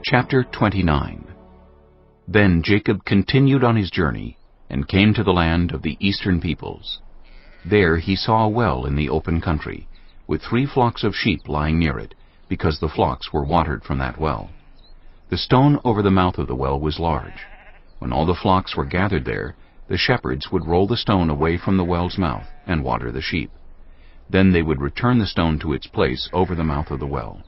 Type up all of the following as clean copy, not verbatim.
Chapter 29. Then Jacob continued on his journey, and came to the land of the eastern peoples. There he saw a well in the open country, with 3 flocks of sheep lying near it, because the flocks were watered from that well. The stone over the mouth of the well was large. When all the flocks were gathered there, the shepherds would roll the stone away from the well's mouth and water the sheep. Then they would return the stone to its place over the mouth of the well.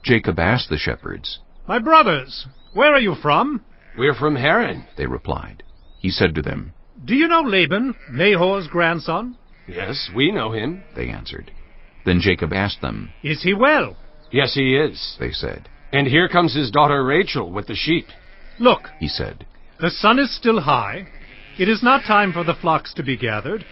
Jacob asked the shepherds, "My brothers, where are you from?" "We're from Haran," they replied. He said to them, "Do you know Laban, Nahor's grandson?" "Yes, we know him," they answered. Then Jacob asked them, "Is he well?" "Yes, he is. they said. And here comes his daughter Rachel with the sheep." "Look, He said, the sun is still high. It is not time for the flocks to be gathered.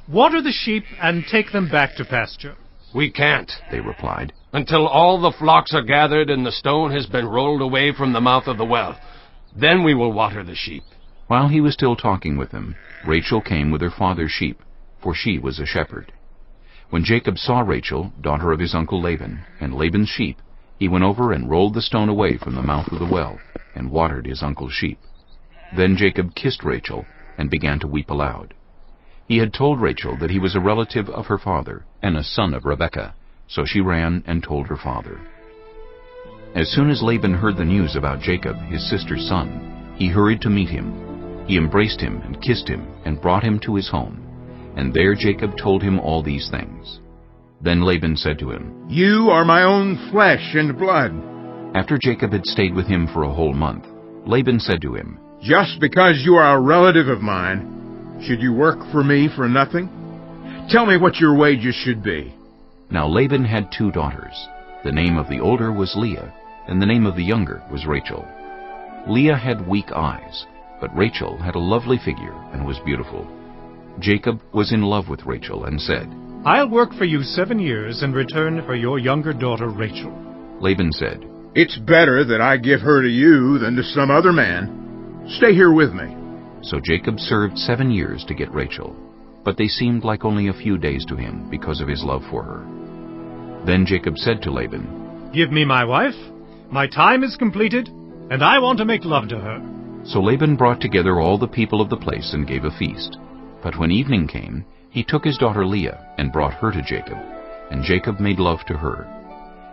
Water the sheep and take them back to pasture." "We can't, they replied. until all the flocks are gathered and the stone has been rolled away from the mouth of the well. Then we will water the sheep." While he was still talking with them, Rachel came with her father's sheep, for she was a shepherd. When Jacob saw Rachel, daughter of his uncle Laban, and Laban's sheep, he went over and rolled the stone away from the mouth of the well, and watered his uncle's sheep. Then Jacob kissed Rachel, and began to weep aloud. He had told Rachel that he was a relative of her father, and a son of Rebekah, so she ran and told her father. As soon as Laban heard the news about Jacob, his sister's son, he hurried to meet him. He embraced him and kissed him, and brought him to his home. And there Jacob told him all these things. Then Laban said to him, "You are my own flesh and blood." After Jacob had stayed with him for a whole month, Laban said to him, "Just because you are a relative of mine, should you work for me for nothing? Tell me what your wages should be." Now Laban had 2 daughters. The name of the older was Leah, and the name of the younger was Rachel. Leah had weak eyes, but Rachel had a lovely figure and was beautiful. Jacob was in love with Rachel and said, "I'll work for you 7 years in return for your younger daughter Rachel." Laban said, "It's better that I give her to you than to some other man. Stay here with me." So Jacob served 7 years to get Rachel, but they seemed like only a few days to him because of his love for her. Then Jacob said to Laban, "Give me my wife. My time is completed, and I want to make love to her." So Laban brought together all the people of the place and gave a feast. But when evening came, he took his daughter Leah and brought her to Jacob, and Jacob made love to her.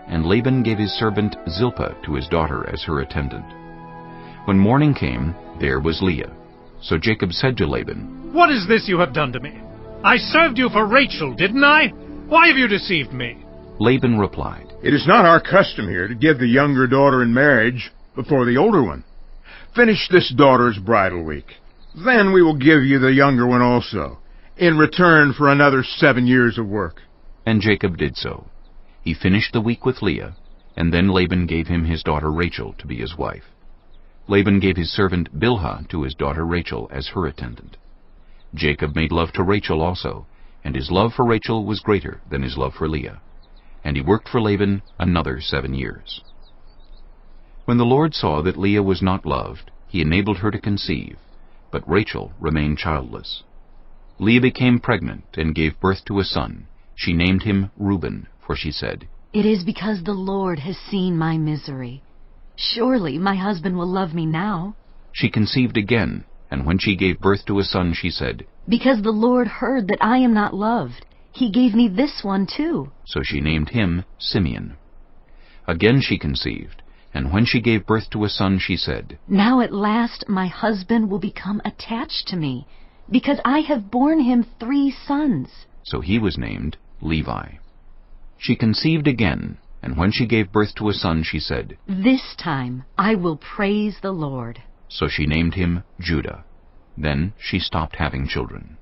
And Laban gave his servant Zilpah to his daughter as her attendant. When morning came, there was Leah. So Jacob said to Laban, "What is this you have done to me? I served you for Rachel, didn't I? Why have you deceived me?" Laban replied, "It is not our custom here to give the younger daughter in marriage before the older one. Finish this daughter's bridal week. Then we will give you the younger one also, in return for another 7 years of work." And Jacob did so. He finished the week with Leah, and then Laban gave him his daughter Rachel to be his wife. Laban gave his servant Bilhah to his daughter Rachel as her attendant. Jacob made love to Rachel also, and his love for Rachel was greater than his love for Leah. And he worked for Laban another 7 years. When the Lord saw that Leah was not loved, he enabled her to conceive, but Rachel remained childless. Leah became pregnant and gave birth to a son. She named him Reuben, for she said, "It is because the Lord has seen my misery. Surely my husband will love me now." She conceived again, and when she gave birth to a son, she said, "Because the Lord heard that I am not loved, he gave me this one too." So she named him Simeon. Again she conceived, and when she gave birth to a son, she said, "Now at last my husband will become attached to me, because I have borne him 3 sons." So he was named Levi. She conceived again, and when she gave birth to a son, she said, "This time I will praise the Lord." So she named him Judah. Then she stopped having children.